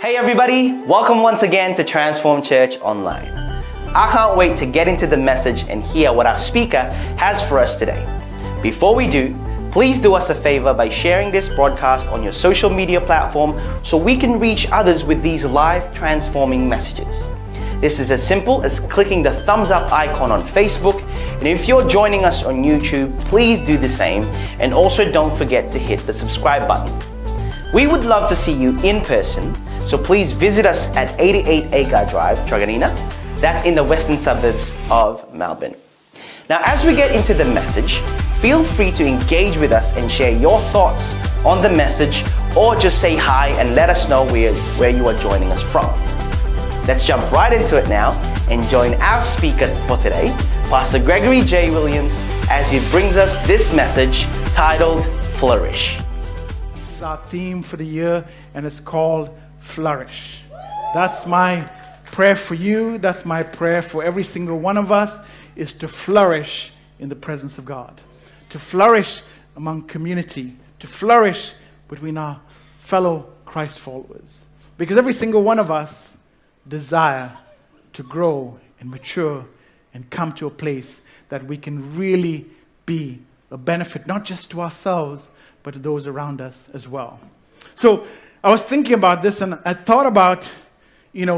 Hey everybody, welcome once again to Transform Church Online. I can't wait to get into the message and hear what our speaker has for us today. Before we do, please do us a favor by sharing this broadcast on your social media platform so we can reach others with these life transforming messages. This is as simple as clicking the thumbs up icon on Facebook, and if you're joining us on YouTube, please do the same, and also don't forget to hit the subscribe button. We would love to see you in person, so please visit us at 88 Agar Drive, Truganina. That's in the western suburbs of Melbourne. Now, as we get into the message, feel free to engage with us and share your thoughts on the message, or just say hi and let us know where you are joining us from. Let's jump right into it now and join our speaker for today, Pastor Gregory J. Williams, as he brings us this message titled Flourish. This is our theme for the year, and it's called Flourish. That's my prayer for you. That's my prayer for every single one of us, is to flourish in the presence of God, to flourish among community, to flourish between our fellow Christ followers. Because every single one of us desire to grow and mature and come to a place that we can really be a benefit, not just to ourselves, but to those around us as well. So I was thinking about this, and I thought about,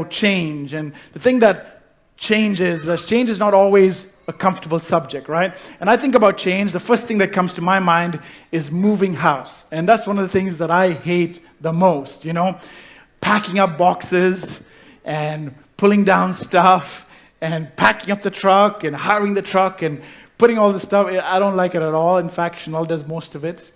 change. And the thing that change is not always a comfortable subject, right? And I think about change, the first thing that comes to my mind is moving house. And that's one of the things that I hate the most, packing up boxes and pulling down stuff and packing up the truck and hiring the truck and putting all the stuff. I don't like it at all. In fact, Chanel does most of it,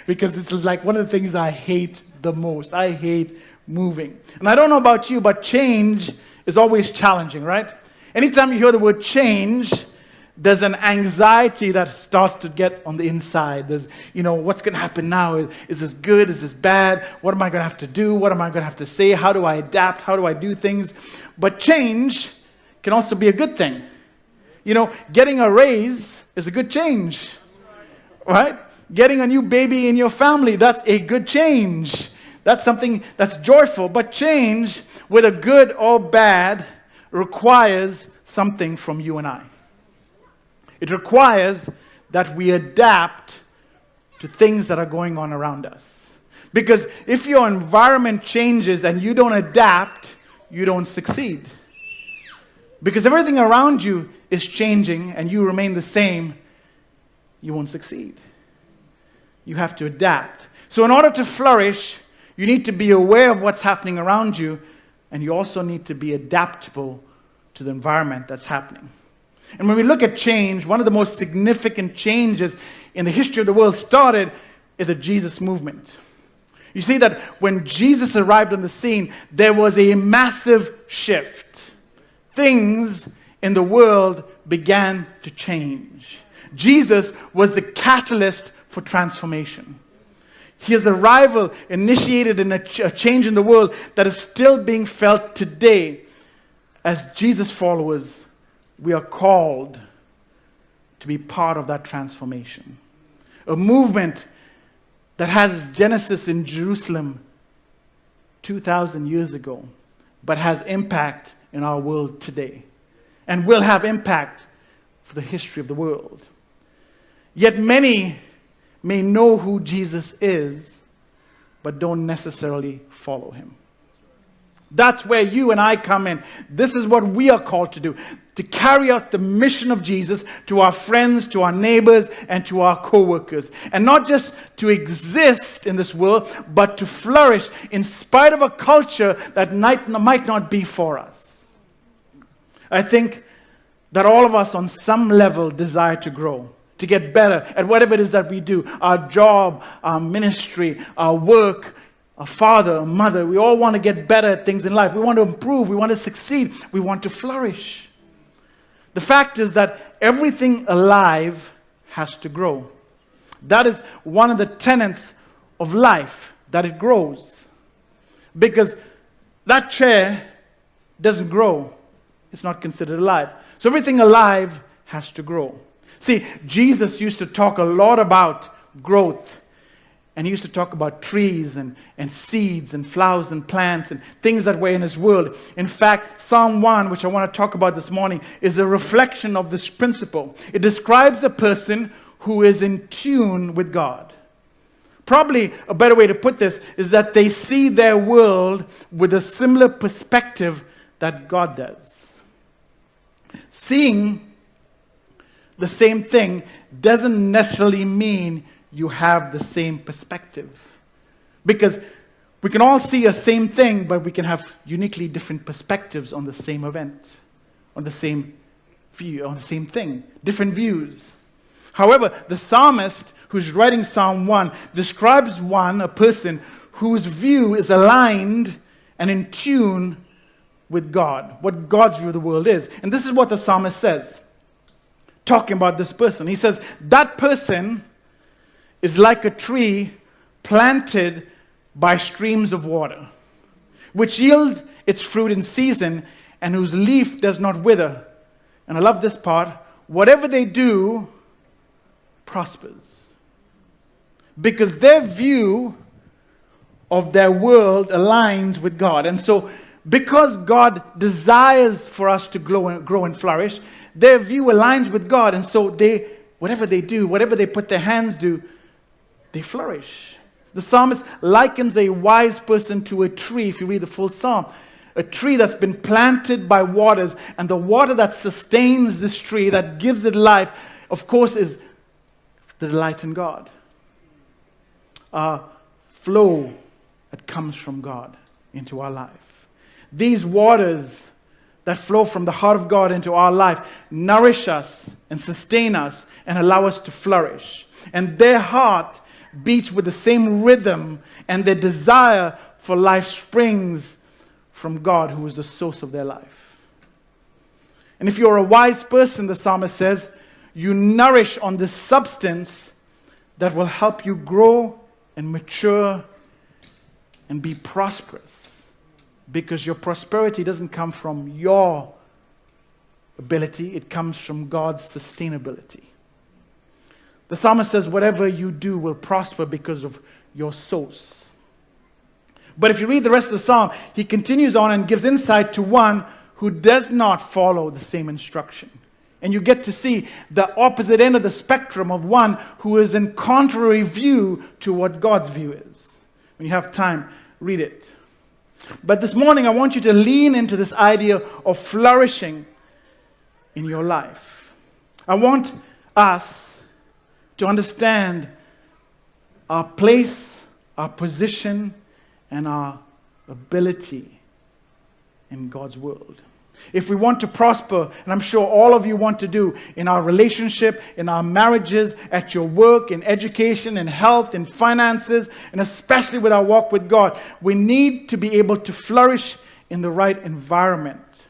because it's like one of the things I hate the most. I hate moving. And I don't know about you, but change is always challenging, right? Anytime you hear the word change, there's an anxiety that starts to get on the inside. There's, what's going to happen now? Is this good? Is this bad? What am I going to have to do? What am I going to have to say? How do I adapt? How do I do things? But change can also be a good thing. Getting a raise is a good change, right? Getting a new baby in your family, that's a good change. That's something that's joyful. But change, whether good or bad, requires something from you and I. It requires that we adapt to things that are going on around us. Because if your environment changes and you don't adapt, you don't succeed. Because everything around you is changing and you remain the same, you won't succeed. You have to adapt. So in order to flourish, you need to be aware of what's happening around you, and you also need to be adaptable to the environment that's happening. And when we look at change, one of the most significant changes in the history of the world started in the Jesus movement. You see that when Jesus arrived on the scene, there was a massive shift. Things in the world began to change. Jesus was the catalyst for transformation. His arrival initiated a change in the world that is still being felt today. As Jesus followers, we are called to be part of that transformation. A movement that has its genesis in Jerusalem 2,000 years ago, but has impact in our world today, and will have impact for the history of the world. Yet many may know who Jesus is, but don't necessarily follow him. That's where you and I come in. This is what we are called to do, to carry out the mission of Jesus to our friends, to our neighbors, and to our co-workers. And not just to exist in this world, but to flourish in spite of a culture that might not be for us. I think that all of us on some level desire to grow, to get better at whatever it is that we do. Our job, our ministry, our work, our father, our mother. We all want to get better at things in life. We want to improve. We want to succeed. We want to flourish. The fact is that everything alive has to grow. That is one of the tenets of life, that it grows. Because that chair doesn't grow. It's not considered alive. So everything alive has to grow. See, Jesus used to talk a lot about growth. And he used to talk about trees and seeds and flowers and plants and things that were in his world. In fact, Psalm 1, which I want to talk about this morning, is a reflection of this principle. It describes a person who is in tune with God. Probably a better way to put this is that they see their world with a similar perspective that God does. Seeing the same thing doesn't necessarily mean you have the same perspective. Because we can all see a same thing, but we can have uniquely different perspectives on the same event, on the same view, on the same thing, different views. However, the psalmist who's writing Psalm 1 describes a person whose view is aligned and in tune with God, what God's view of the world is. And this is what the psalmist says, talking about this person. He says, that person is like a tree planted by streams of water, which yields its fruit in season and whose leaf does not wither. And I love this part. Whatever they do prospers. Because their view of their world aligns with God. And so, because God desires for us to grow and flourish, their view aligns with God. And so, whatever they do, whatever they put their hands to, they flourish. The psalmist likens a wise person to a tree, if you read the full psalm. A tree that's been planted by waters, and the water that sustains this tree, that gives it life, of course, is the delight in God. Flow that comes from God into our life. These waters that flow from the heart of God into our life nourish us and sustain us and allow us to flourish. And their heart beats with the same rhythm, and their desire for life springs from God, who is the source of their life. And if you're a wise person, the psalmist says, you nourish on this substance that will help you grow and mature and be prosperous. Because your prosperity doesn't come from your ability, it comes from God's sustainability. The psalmist says, whatever you do will prosper because of your source. But if you read the rest of the psalm, he continues on and gives insight to one who does not follow the same instruction. And you get to see the opposite end of the spectrum of one who is in contrary view to what God's view is. When you have time, read it. But this morning, I want you to lean into this idea of flourishing in your life. I want us to understand our place, our position, and our ability in God's world. If we want to prosper, and I'm sure all of you want to do, in our relationship, in our marriages, at your work, in education, in health, in finances, and especially with our walk with God, we need to be able to flourish in the right environment.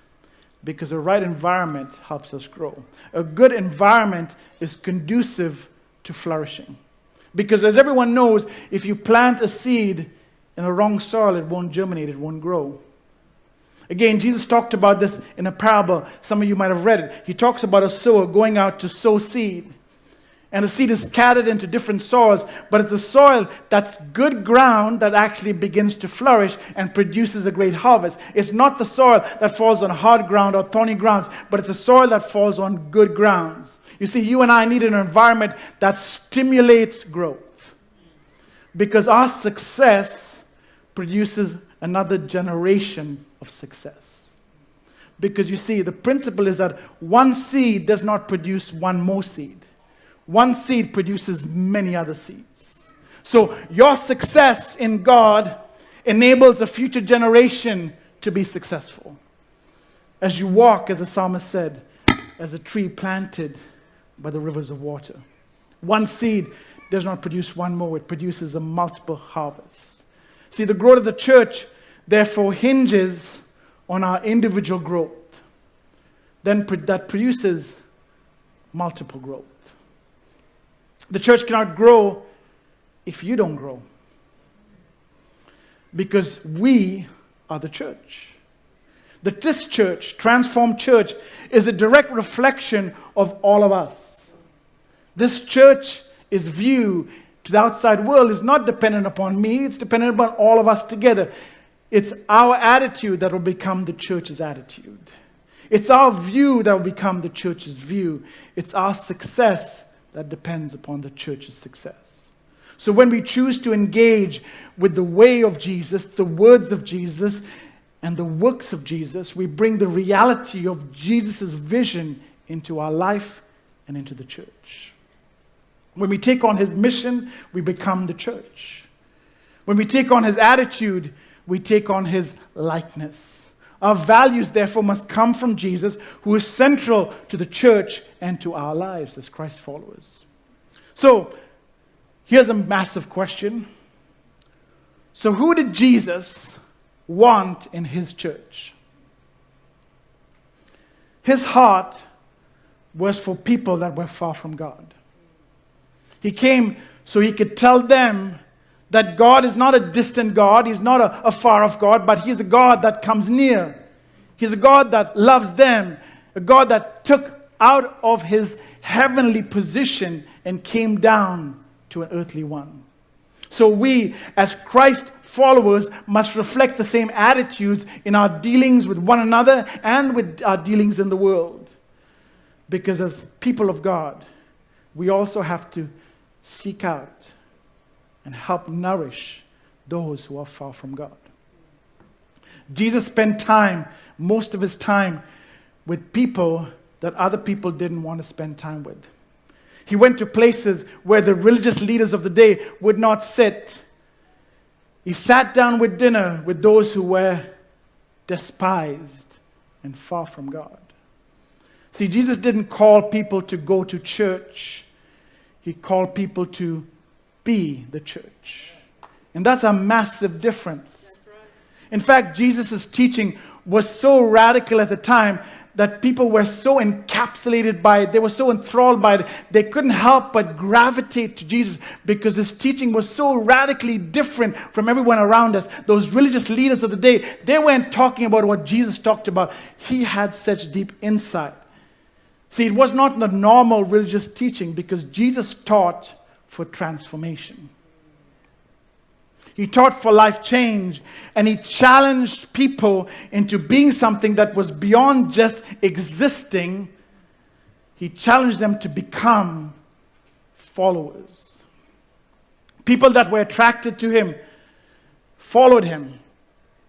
Because the right environment helps us grow. A good environment is conducive to flourishing. Because as everyone knows, if you plant a seed in the wrong soil, it won't germinate, it won't grow. Again, Jesus talked about this in a parable. Some of you might have read it. He talks about a sower going out to sow seed. And the seed is scattered into different soils, but it's the soil that's good ground that actually begins to flourish and produces a great harvest. It's not the soil that falls on hard ground or thorny grounds, but it's the soil that falls on good grounds. You see, you and I need an environment that stimulates growth. Because our success produces another generation of success. Because you see, the principle is that one seed does not produce one more seed. One seed produces many other seeds. So your success in God enables a future generation to be successful. As you walk, as the psalmist said, as a tree planted by the rivers of water. One seed does not produce one more, it produces a multiple harvest. See, the growth of the church, therefore, hinges on our individual growth. Then that produces multiple growth. The church cannot grow if you don't grow. Because we are the church. This church, Transformed Church, is a direct reflection of all of us. This church is viewed to the outside world is not dependent upon me, it's dependent upon all of us together. It's our attitude that will become the church's attitude. It's our view that will become the church's view. It's our success that depends upon the church's success. So when we choose to engage with the way of Jesus, the words of Jesus, and the works of Jesus, we bring the reality of Jesus' vision into our life and into the church. When we take on his mission, we become the church. When we take on his attitude, we take on his likeness. Our values, therefore, must come from Jesus, who is central to the church and to our lives as Christ followers. So, here's a massive question. So, who did Jesus want in his church? His heart was for people that were far from God. He came so he could tell them that God is not a distant God. He's not a far off God, but he's a God that comes near. He's a God that loves them, a God that took out of his heavenly position and came down to an earthly one. So we, as Christ followers, must reflect the same attitudes in our dealings with one another and with our dealings in the world. Because as people of God, we also have to seek out and help nourish those who are far from God. Jesus spent most of his time, with people that other people didn't want to spend time with. He went to places where the religious leaders of the day would not sit. He sat down with dinner with those who were despised and far from God. See, Jesus didn't call people to go to church. He called people to be the church. And that's a massive difference. In fact, Jesus' teaching was so radical at the time that people were so encapsulated by it, they were so enthralled by it, they couldn't help but gravitate to Jesus because his teaching was so radically different from everyone around us. Those religious leaders of the day, they weren't talking about what Jesus talked about. He had such deep insight. See, it was not the normal religious teaching because Jesus taught for transformation. He taught for life change, and he challenged people into being something that was beyond just existing. He challenged them to become followers. People that were attracted to him followed him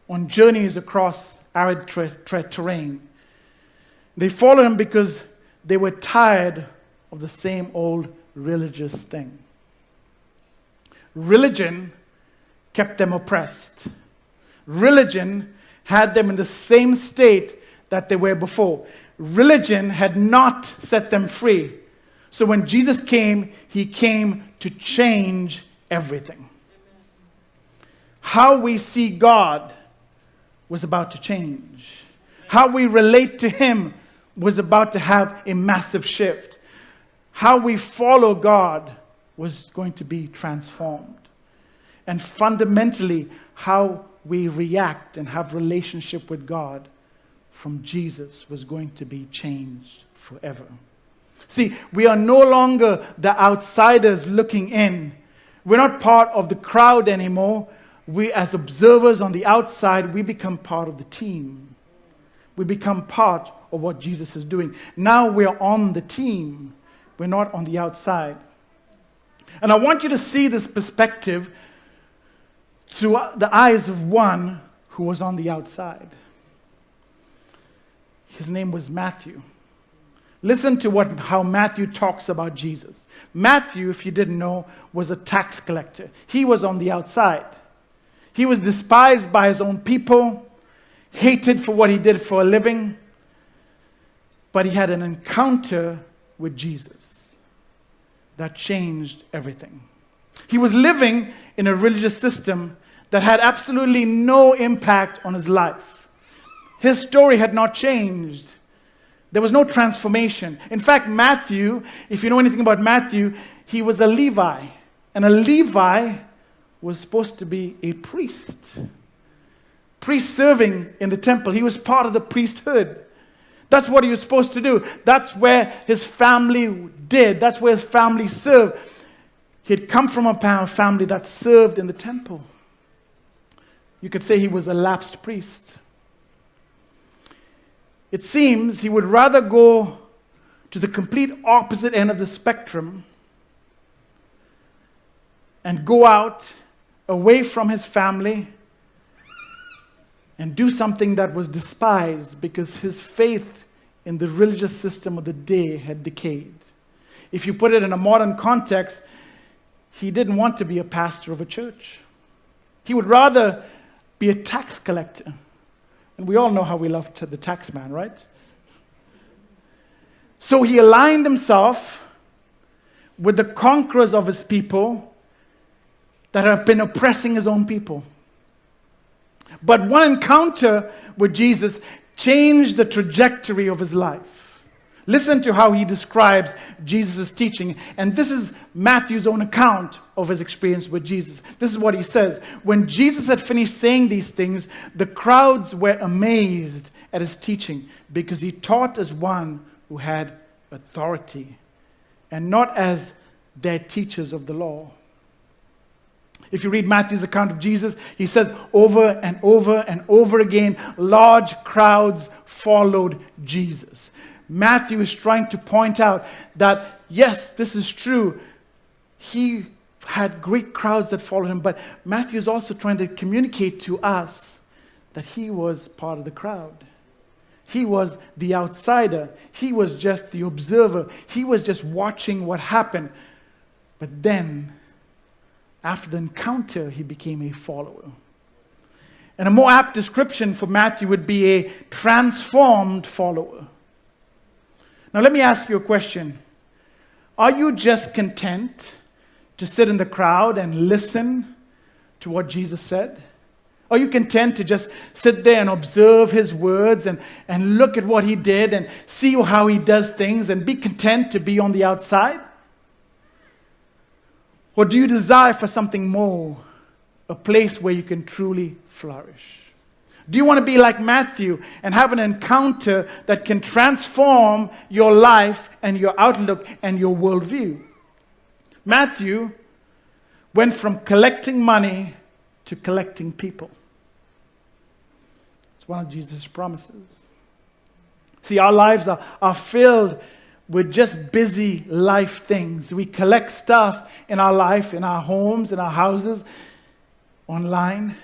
on journeys across arid terrain. They followed him because they were tired of the same old religious thing. Religion kept them oppressed. Religion had them in the same state that they were before. Religion had not set them free. So when Jesus came, he came to change everything. How we see God was about to change. How we relate to him was about to have a massive shift. How we follow God was going to be transformed. And fundamentally, how we react and have relationship with God from Jesus was going to be changed forever. See, we are no longer the outsiders looking in. We're not part of the crowd anymore. We, as observers on the outside, we become part of the team. We become part of what Jesus is doing. Now we're on the team. We're not on the outside. And I want you to see this perspective through the eyes of one who was on the outside. His name was Matthew. Listen to how Matthew talks about Jesus. Matthew, if you didn't know, was a tax collector. He was on the outside. He was despised by his own people, hated for what he did for a living, but he had an encounter with Jesus that changed everything. He was living in a religious system that had absolutely no impact on his life. His story had not changed. There was no transformation. In fact, Matthew, if you know anything about Matthew, he was a Levi. And a Levi was supposed to be a priest. Priest serving in the temple. He was part of the priesthood. That's what he was supposed to do. That's where his family did. That's where his family served. He had come from a family that served in the temple. You could say he was a lapsed priest. It seems he would rather go to the complete opposite end of the spectrum and go out away from his family and do something that was despised because his faith in the religious system of the day had decayed. If you put it in a modern context, he didn't want to be a pastor of a church. He would rather be a tax collector. And we all know how we love the tax man, right? So he aligned himself with the conquerors of his people that have been oppressing his own people. But one encounter with Jesus changed the trajectory of his life. Listen to how he describes Jesus' teaching. And this is Matthew's own account of his experience with Jesus. This is what he says. When Jesus had finished saying these things, the crowds were amazed at his teaching because he taught as one who had authority and not as their teachers of the law. If you read Matthew's account of Jesus, he says over and over and over again, large crowds followed Jesus. Matthew is trying to point out that, yes, this is true. He had great crowds that followed him, but Matthew is also trying to communicate to us that he was part of the crowd. He was the outsider. He was just the observer. He was just watching what happened. But then, after the encounter, he became a follower. And a more apt description for Matthew would be a transformed follower. Now let me ask you a question. Are you just content to sit in the crowd and listen to what Jesus said? Are you content to just sit there and observe his words and look at what he did and see how he does things and be content to be on the outside? Or do you desire for something more, a place where you can truly flourish? Do you want to be like Matthew and have an encounter that can transform your life and your outlook and your worldview? Matthew went from collecting money to collecting people. It's one of Jesus' promises. See, our lives are filled with just busy life things. We collect stuff in our life, in our homes, in our houses, online.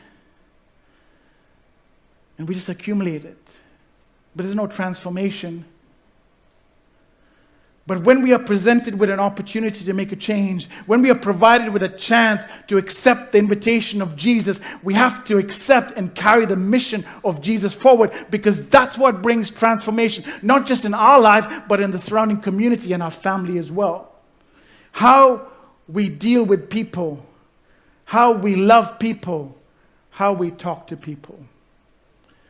And we just accumulate it. But there's no transformation. But when we are presented with an opportunity to make a change, when we are provided with a chance to accept the invitation of Jesus, we have to accept and carry the mission of Jesus forward, because that's what brings transformation, not just in our life, but in the surrounding community and our family as well. How we deal with people, how we love people, how we talk to people.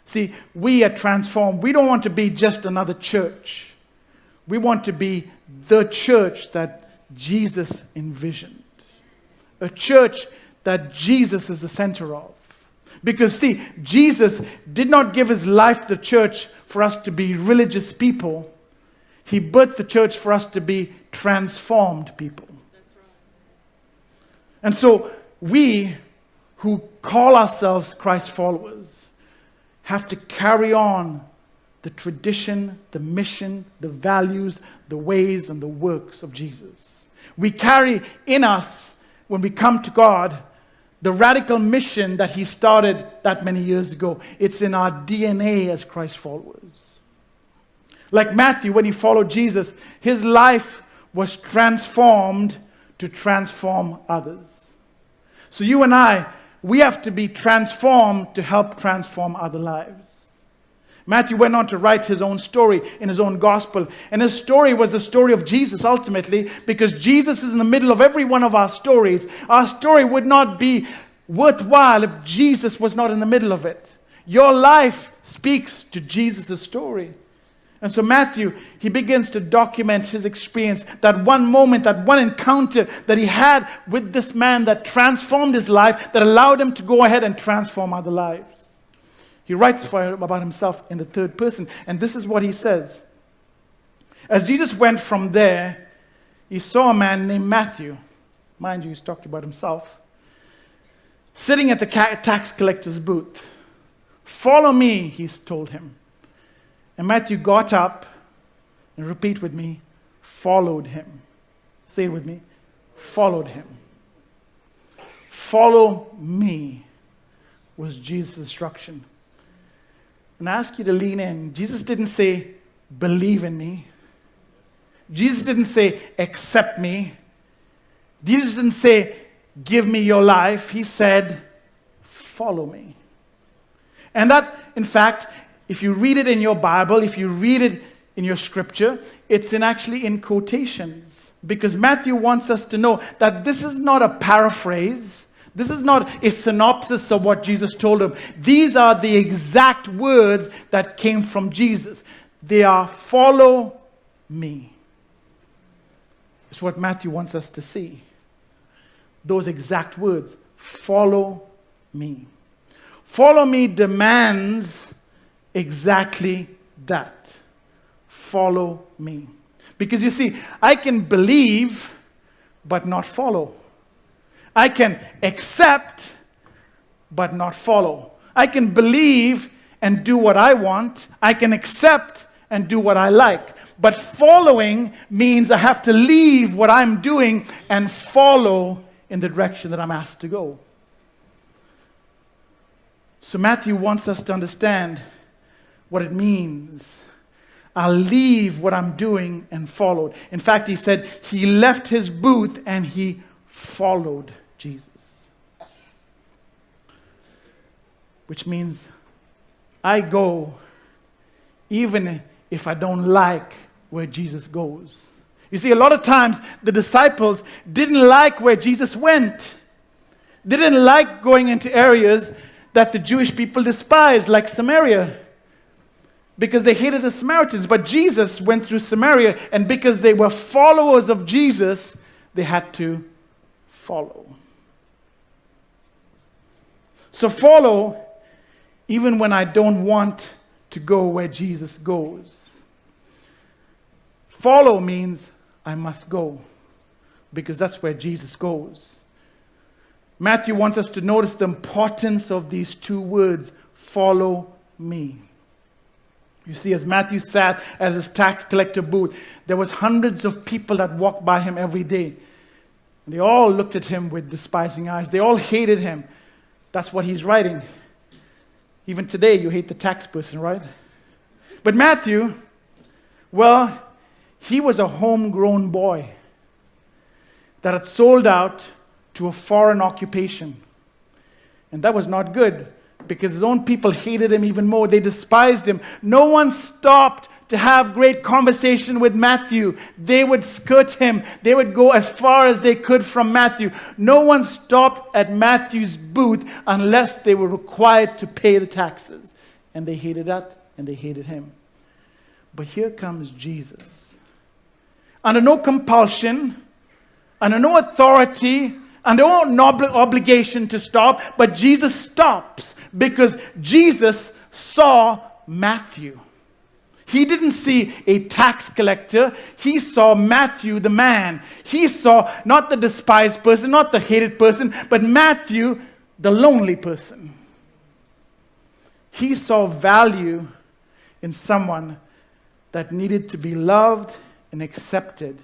See, we are transformed. We don't want to be just another church. We want to be the church that Jesus envisioned. A church that Jesus is the center of. Because see, Jesus did not give his life to the church for us to be religious people. He birthed the church for us to be transformed people. And so we who call ourselves Christ followers have to carry on the tradition, the mission, the values, the ways, and the works of Jesus. We carry in us, when we come to God, the radical mission that he started that many years ago. It's in our DNA as Christ followers. Like Matthew, when he followed Jesus, his life was transformed to transform others. So you and I, we have to be transformed to help transform other lives. Matthew went on to write his own story in his own gospel. And his story was the story of Jesus ultimately, because Jesus is in the middle of every one of our stories. Our story would not be worthwhile if Jesus was not in the middle of it. Your life speaks to Jesus' story. And so Matthew, he begins to document his experience, that one moment, that one encounter that he had with this man that transformed his life, that allowed him to go ahead and transform other lives. He writes about himself in the third person, and this is what he says. As Jesus went from there, he saw a man named Matthew. Mind you, he's talking about himself. Sitting at the tax collector's booth. Follow me, he told him. And Matthew got up, and repeat with me, followed him. Say it with me, followed him. Follow me was Jesus' instruction. And I ask you to lean in. Jesus didn't say, believe in me. Jesus didn't say, accept me. Jesus didn't say, give me your life. He said, follow me. And that, in fact, if you read it in your Bible, if you read it in your scripture, it's actually in quotations. Because Matthew wants us to know that this is not a paraphrase. This is not a synopsis of what Jesus told him. These are the exact words that came from Jesus. They are, follow me. It's what Matthew wants us to see. Those exact words, follow me. Follow me demands exactly that. Follow me. Because you see, I can believe but not follow. I can accept but not follow. I can believe and do what I want. I can accept and do what I like. But following means I have to leave what I'm doing and follow in the direction that I'm asked to go. So Matthew wants us to understand what it means. I'll leave what I'm doing and followed. In fact, he said he left his booth and he followed Jesus. Which means I go even if I don't like where Jesus goes. You see, a lot of times the disciples didn't like where Jesus went. They didn't like going into areas that the Jewish people despised, like Samaria, because they hated the Samaritans. But Jesus went through Samaria, and because they were followers of Jesus, they had to follow. So follow even when I don't want to go where Jesus goes. Follow means I must go, because that's where Jesus goes. Matthew wants us to notice the importance of these two words, follow me. You see, as Matthew sat at his tax collector booth, there was hundreds of people that walked by him every day. They all looked at him with despising eyes. They all hated him. That's what he's writing. Even today, you hate the tax person, right? But Matthew, well, he was a homegrown boy that had sold out to a foreign occupation. And that was not good, because his own people hated him even more. They despised him. No one stopped to have great conversation with Matthew. They would skirt him. They would go as far as they could from Matthew. No one stopped at Matthew's booth unless they were required to pay the taxes. And they hated that, and they hated him. But here comes Jesus. Under no compulsion, under no authority, under no obligation to stop, but Jesus stops because Jesus saw Matthew. He didn't see a tax collector. He saw Matthew, the man. He saw not the despised person, not the hated person, but Matthew, the lonely person. He saw value in someone that needed to be loved and accepted.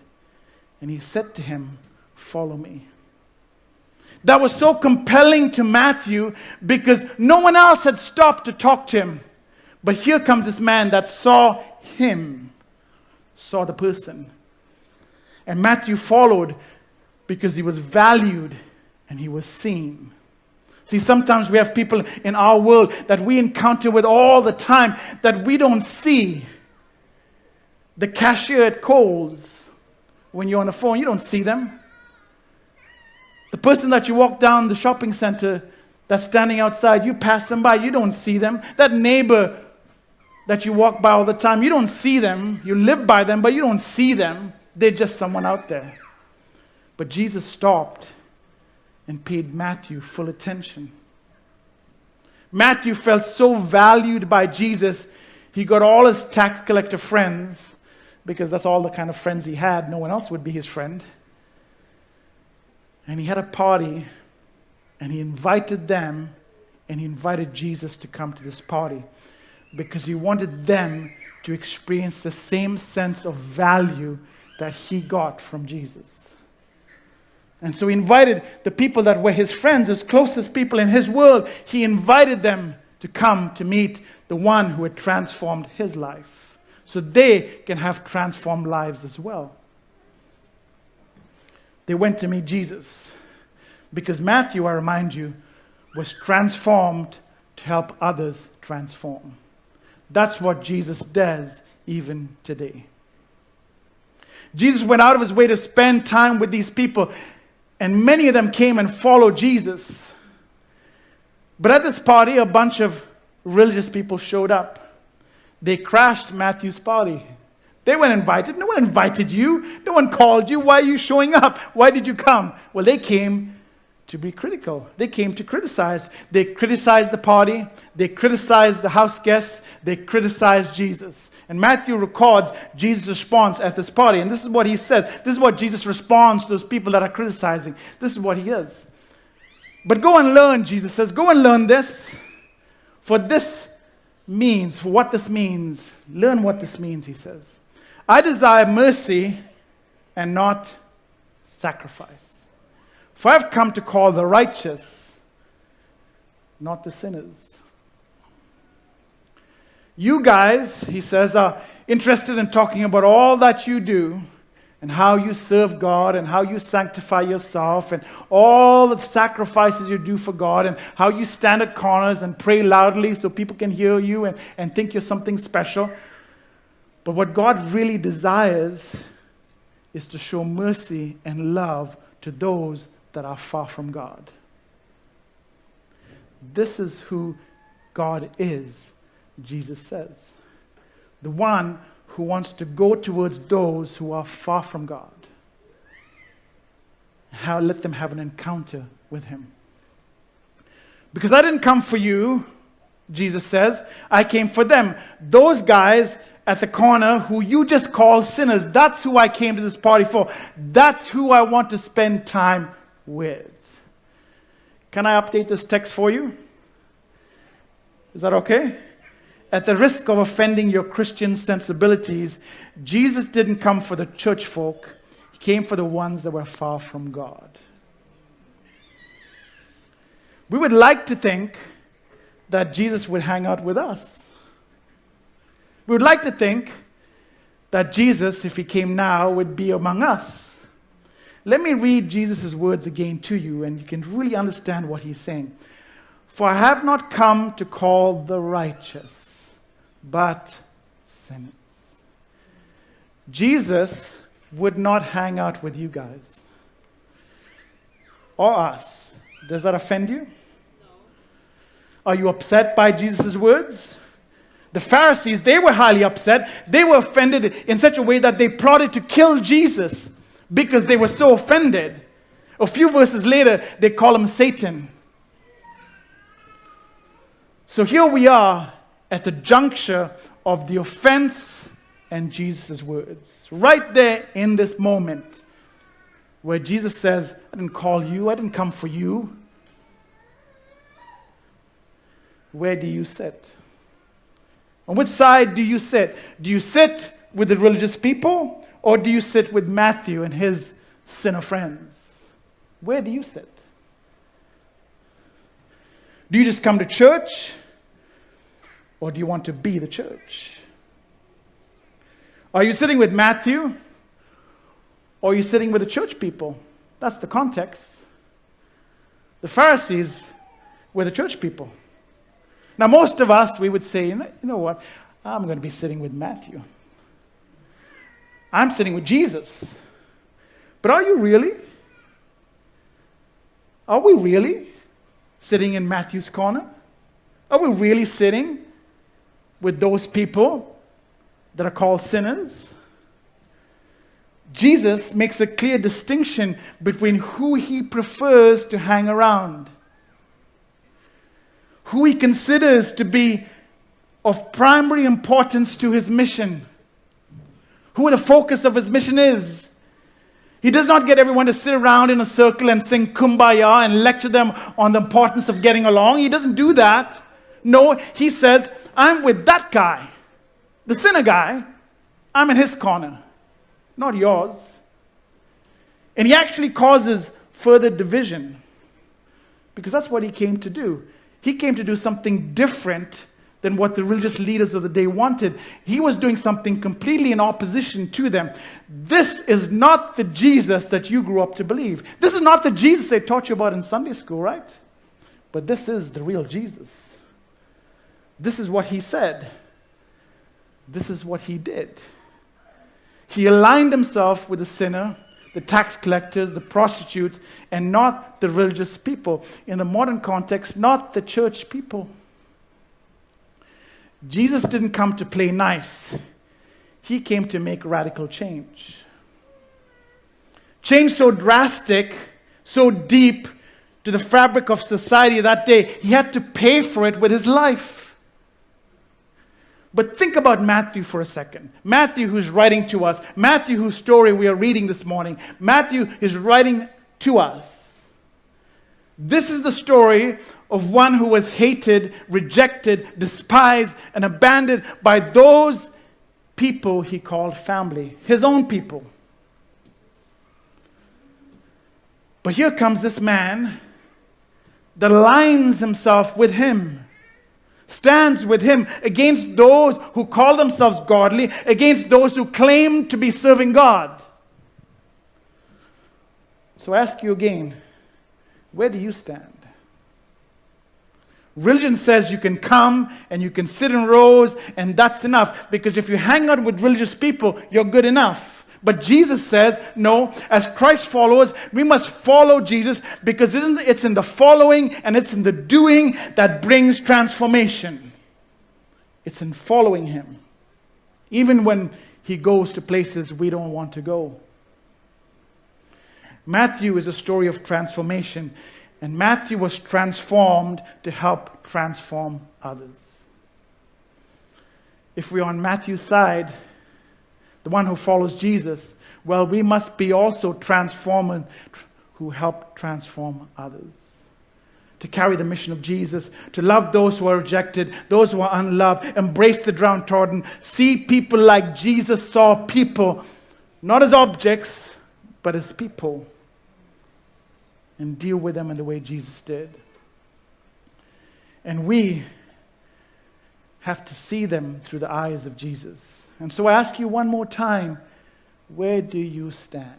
And he said to him, follow me. That was so compelling to Matthew because no one else had stopped to talk to him. But here comes this man that saw him, saw the person. And Matthew followed because he was valued and he was seen. See, sometimes we have people in our world that we encounter with all the time that we don't see. The cashier at Kohl's, when you're on the phone, you don't see them. The person that you walk down the shopping center that's standing outside, you pass them by, you don't see them. That neighbor that you walk by all the time, you don't see them. You live by them, but you don't see them. They're just someone out there. But Jesus stopped and paid Matthew full attention. Matthew felt so valued by Jesus, he got all his tax collector friends, because that's all the kind of friends he had. No one else would be his friend. And he had a party, and he invited them, and he invited Jesus to come to this party because he wanted them to experience the same sense of value that he got from Jesus. And so he invited the people that were his friends, his closest people in his world. He invited them to come to meet the one who had transformed his life, so they can have transformed lives as well. They went to meet Jesus because Matthew, I remind you, was transformed to help others transform. That's what Jesus does even today. Jesus went out of his way to spend time with these people, and many of them came and followed Jesus. But at this party, a bunch of religious people showed up. They crashed Matthew's party. They weren't invited. No one invited you. No one called you. Why are you showing up? Why did you come? Well, they came to be critical. They came to criticize. They criticized the party. They criticized the house guests. They criticized Jesus. And Matthew records Jesus' response at this party. And this is what he says. This is what Jesus responds to those people that are criticizing. This is what he is. But go and learn, Jesus says. Go and learn this. For what this means. Learn what this means, he says. I desire mercy and not sacrifice. For I have come to call the righteous, not the sinners. You guys, he says, are interested in talking about all that you do and how you serve God and how you sanctify yourself and all the sacrifices you do for God and how you stand at corners and pray loudly so people can hear you and think you're something special. But what God really desires is to show mercy and love to those that are far from God. This is who God is, Jesus says. The one who wants to go towards those who are far from God. Let them have an encounter with him. Because I didn't come for you, Jesus says. I came for them. Those guys at the corner who you just call sinners, that's who I came to this party for. That's who I want to spend time with. Can I update this text for you? Is that okay? At the risk of offending your Christian sensibilities, Jesus didn't come for the church folk. He came for the ones that were far from God. We would like to think that Jesus would hang out with us. We would like to think that Jesus, if he came now, would be among us. Let me read Jesus' words again to you, and you can really understand what he's saying. For I have not come to call the righteous, but sinners. Jesus would not hang out with you guys or us. Does that offend you? No. Are you upset by Jesus' words? The Pharisees, they were highly upset. They were offended in such a way that they plotted to kill Jesus because they were so offended. A few verses later, they call him Satan. So here we are at the juncture of the offense and Jesus' words. Right there in this moment where Jesus says, I didn't call you, I didn't come for you. Where do you sit? On which side do you sit? Do you sit with the religious people, or do you sit with Matthew and his sinner friends? Where do you sit? Do you just come to church, or do you want to be the church? Are you sitting with Matthew, or are you sitting with the church people? That's the context. The Pharisees were the church people. Now, most of us, we would say, you know what? I'm going to be sitting with Matthew. I'm sitting with Jesus. But are you really? Are we really sitting in Matthew's corner? Are we really sitting with those people that are called sinners? Jesus makes a clear distinction between who he prefers to hang around, who he considers to be of primary importance to his mission, who the focus of his mission is. He does not get everyone to sit around in a circle and sing Kumbaya and lecture them on the importance of getting along. He doesn't do that. No, he says, I'm with that guy, the sinner guy. I'm in his corner, not yours. And he actually causes further division because that's what he came to do. He came to do something different than what the religious leaders of the day wanted. He was doing something completely in opposition to them. This is not the Jesus that you grew up to believe. This is not the Jesus they taught you about in Sunday school, right? But this is the real Jesus. This is what he said. This is what he did. He aligned himself with the sinner, the tax collectors, the prostitutes, and not the religious people. In the modern context, not the church people. Jesus didn't come to play nice. He came to make radical change. Change so drastic, so deep to the fabric of society that day, he had to pay for it with his life. But think about Matthew for a second. Matthew, who's writing to us. Matthew, whose story we are reading this morning. Matthew is writing to us. This is the story of one who was hated, rejected, despised, and abandoned by those people he called family, his own people. But here comes this man that aligns himself with him, stands with him against those who call themselves godly, against those who claim to be serving God. So I ask you again, where do you stand? Religion says you can come and you can sit in rows and that's enough, because if you hang out with religious people, you're good enough. But Jesus says, no, as Christ followers, we must follow Jesus, because it's in the following and it's in the doing that brings transformation. It's in following him, even when he goes to places we don't want to go. Matthew is a story of transformation, and Matthew was transformed to help transform others. If we're on Matthew's side, the one who follows Jesus, well, we must be also transformers who help transform others. To carry the mission of Jesus, to love those who are rejected, those who are unloved, embrace the downtrodden, see people like Jesus saw people, not as objects, but as people, and deal with them in the way Jesus did. And we have to see them through the eyes of Jesus. And so I ask you one more time, where do you stand?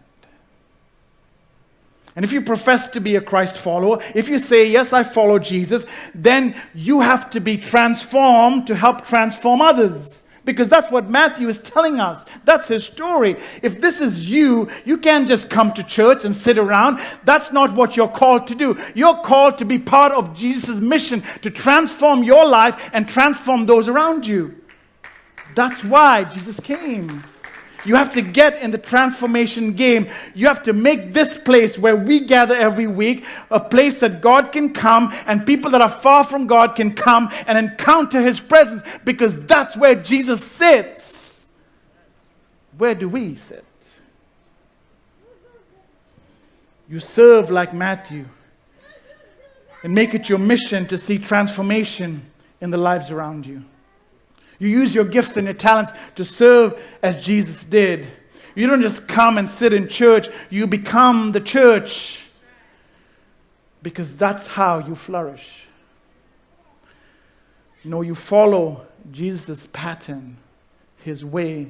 And if you profess to be a Christ follower, if you say, yes, I follow Jesus, then you have to be transformed to help transform others. Because that's what Matthew is telling us. That's his story. If this is you, you can't just come to church and sit around. That's not what you're called to do. You're called to be part of Jesus' mission to transform your life and transform those around you. That's why Jesus came. You have to get in the transformation game. You have to make this place where we gather every week a place that God can come and people that are far from God can come and encounter his presence, because that's where Jesus sits. Where do we sit? You serve like Matthew and make it your mission to see transformation in the lives around you. You use your gifts and your talents to serve as Jesus did. You don't just come and sit in church. You become the church, because that's how you flourish. No, you follow Jesus' pattern, his way,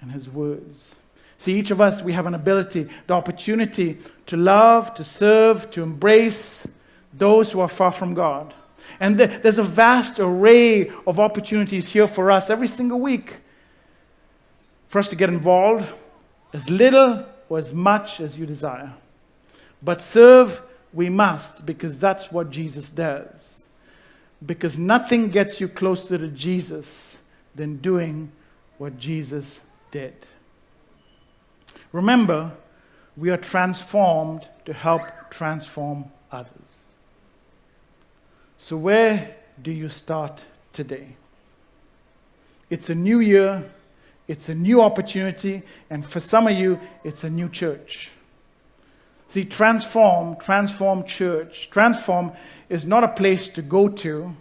and his words. See, each of us, we have an ability, the opportunity to love, to serve, to embrace those who are far from God. And there's a vast array of opportunities here for us every single week for us to get involved, as little or as much as you desire. But serve we must, because that's what Jesus does. Because nothing gets you closer to Jesus than doing what Jesus did. Remember, we are transformed to help transform others. So where do you start today? It's a new year. it's a new opportunity, and for some of you, it's a new church. See, Transform Church. Transform is not a place to go to.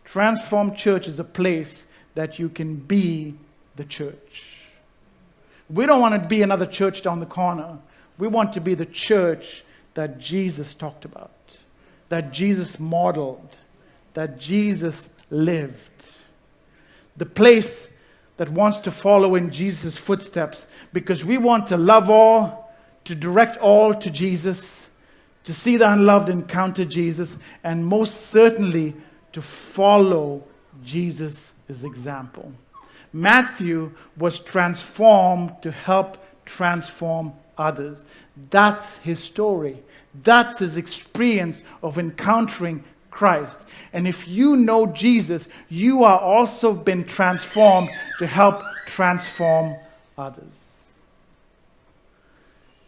Transform Church is a place that you can be the church. We don't want to be another church down the corner. We want to be the church that Jesus talked about, that Jesus modeled, that Jesus lived. The place that wants to follow in Jesus' footsteps, because we want to love all, to direct all to Jesus, to see the unloved encounter Jesus, and most certainly to follow Jesus' example. Matthew was transformed to help transform others. That's his story. That's his experience of encountering Christ. And if you know Jesus, you are also been transformed to help transform others.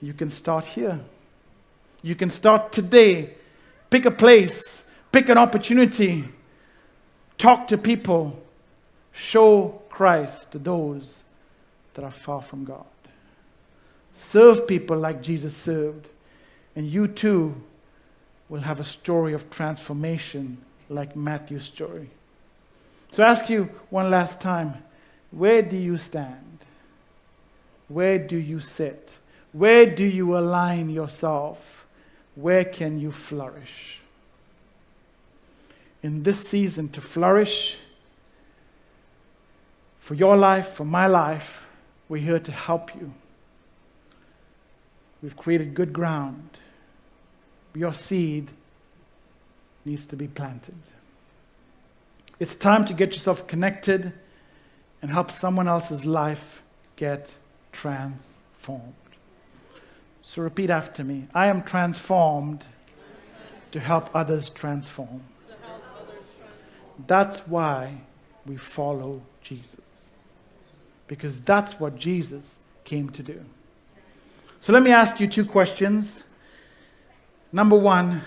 You can start here. You can start today. Pick a place, pick an opportunity, talk to people, show Christ to those that are far from God. Serve people like Jesus served, and you too will have a story of transformation like Matthew's story. So I ask you one last time, where do you stand? Where do you sit? Where do you align yourself? Where can you flourish? In this season, to flourish, for your life, for my life, we're here to help you. We've created good ground. Your seed needs to be planted. It's time to get yourself connected and help someone else's life get transformed. So repeat after me. I am transformed to help others transform. That's why we follow Jesus. Because that's what Jesus came to do. So let me ask you 2 questions. Number 1,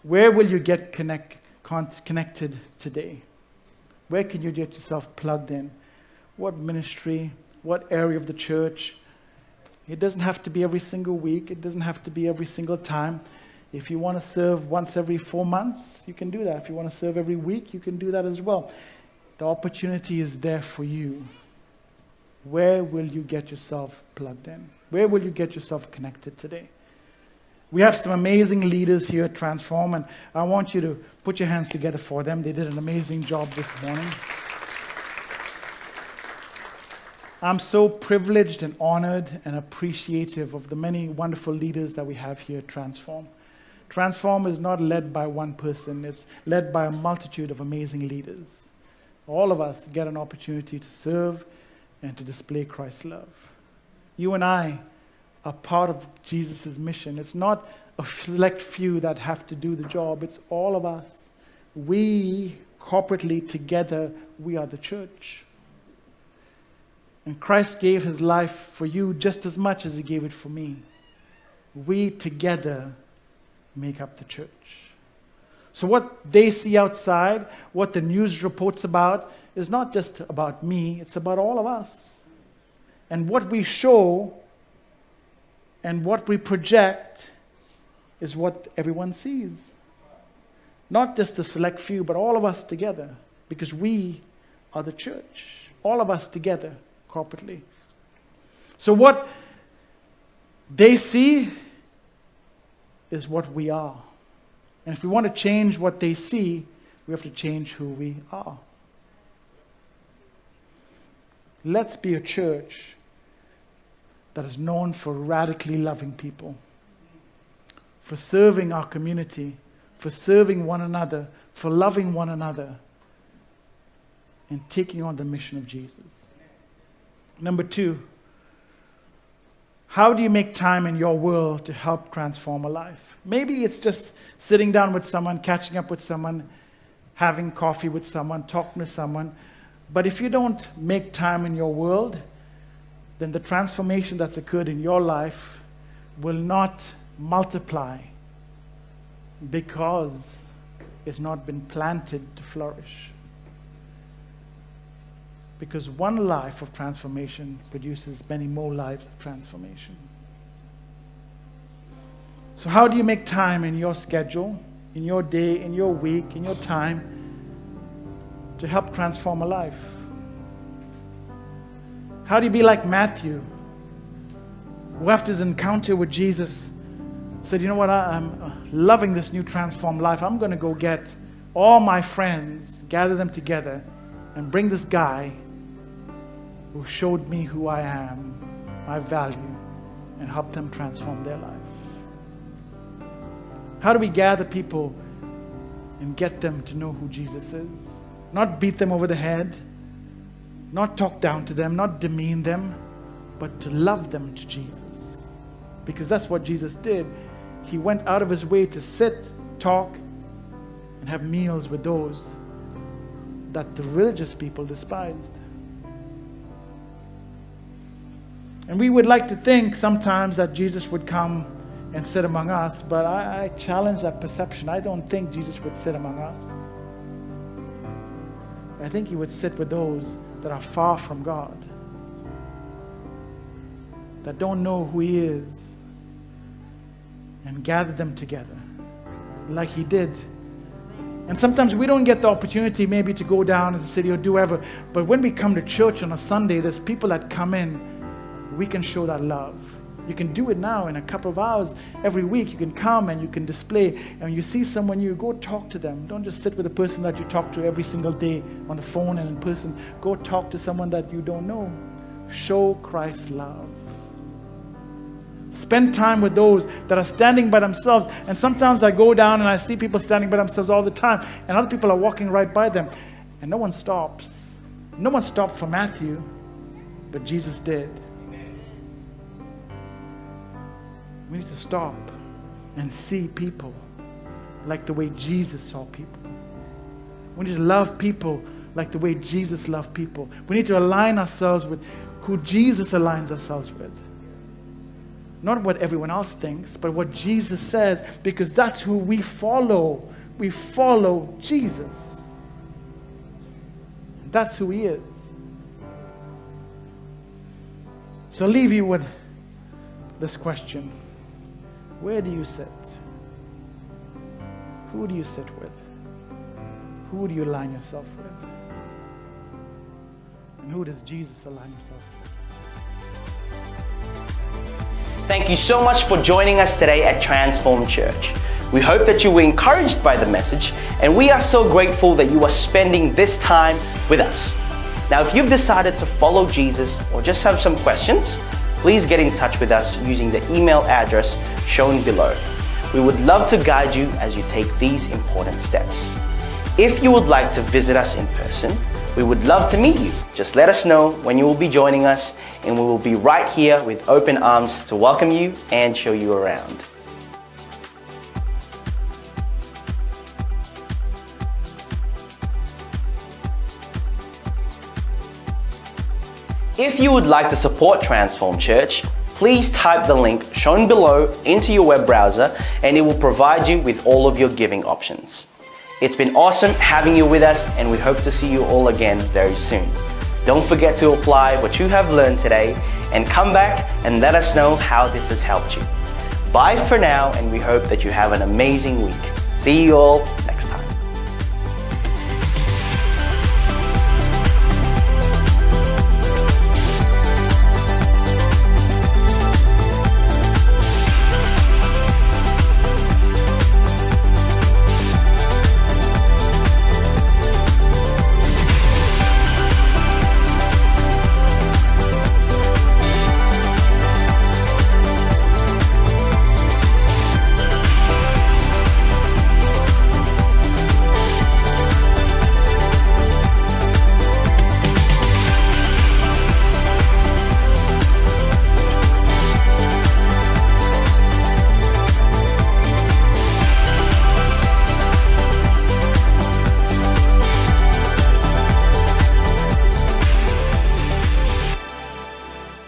where will you get connected today? Where can you get yourself plugged in? What ministry? What area of the church? It doesn't have to be every single week. It doesn't have to be every single time. If you want to serve once every 4 months, you can do that. If you want to serve every week, you can do that as well. The opportunity is there for you. Where will you get yourself plugged in? Where will you get yourself connected today? We have some amazing leaders here at Transform, and I want you to put your hands together for them. They did an amazing job this morning. I'm so privileged and honored and appreciative of the many wonderful leaders that we have here at Transform. Transform is not led by one person. It's led by a multitude of amazing leaders. All of us get an opportunity to serve and to display Christ's love. You and I are part of Jesus' mission. It's not a select few that have to do the job. It's all of us. We, corporately, together, we are the church. And Christ gave his life for you just as much as he gave it for me. We together make up the church. So what they see outside, what the news reports about, is not just about me, it's about all of us. And what we show and what we project is what everyone sees. Not just the select few, but all of us together, because we are the church. All of us together, corporately. So what they see is what we are. And if we want to change what they see, we have to change who we are. Let's be a church that is known for radically loving people, for serving our community, for serving one another, for loving one another, and taking on the mission of Jesus. Number 2, how do you make time in your world to help transform a life? Maybe it's just sitting down with someone, catching up with someone, having coffee with someone, talking to someone. But if you don't make time in your world, then the transformation that's occurred in your life will not multiply because it's not been planted to flourish. Because one life of transformation produces many more lives of transformation. So how do you make time in your schedule, in your day, in your week, in your time to help transform a life? How do you be like Matthew, who after his encounter with Jesus said, you know what, I'm loving this new transformed life. I'm going to go get all my friends, gather them together, and bring this guy who showed me who I am, my value, and help them transform their life. How do we gather people and get them to know who Jesus is? Not beat them over the head, not talk down to them, not demean them, but to love them to Jesus. Because that's what Jesus did. He went out of his way to sit, talk, and have meals with those that the religious people despised. And we would like to think sometimes that Jesus would come and sit among us, but I challenge that perception. I don't think Jesus would sit among us. I think he would sit with those that are far from God, that don't know who he is, and gather them together like he did. And sometimes we don't get the opportunity maybe to go down to the city or do whatever, but when we come to church on a Sunday, there's people that come in, we can show that love. You can do it now in a couple of hours every week. You can come and you can display. And when you see someone new, go talk to them. Don't just sit with the person that you talk to every single day on the phone and in person. Go talk to someone that you don't know. Show Christ's love. Spend time with those that are standing by themselves. And sometimes I go down and I see people standing by themselves all the time, and other people are walking right by them, and no one stops. No one stopped for Matthew, but Jesus did. We need to stop and see people like the way Jesus saw people. We need to love people like the way Jesus loved people. We need to align ourselves with who Jesus aligns ourselves with. Not what everyone else thinks, but what Jesus says, because that's who we follow. We follow Jesus. That's who he is. So I'll leave you with this question. Where do you sit? Who do you sit with? Who do you align yourself with? And who does Jesus align himself with? Thank you so much for joining us today at Transform Church. We hope that you were encouraged by the message, and we are so grateful that you are spending this time with us. Now, if you've decided to follow Jesus or just have some questions, please get in touch with us using the email address shown below. We would love to guide you as you take these important steps. If you would like to visit us in person, we would love to meet you. Just let us know when you will be joining us, and we will be right here with open arms to welcome you and show you around. If you would like to support Transform Church, please type the link shown below into your web browser, and it will provide you with all of your giving options. It's been awesome having you with us, and we hope to see you all again very soon. Don't forget to apply what you have learned today and come back and let us know how this has helped you. Bye for now, and we hope that you have an amazing week. See you all next time.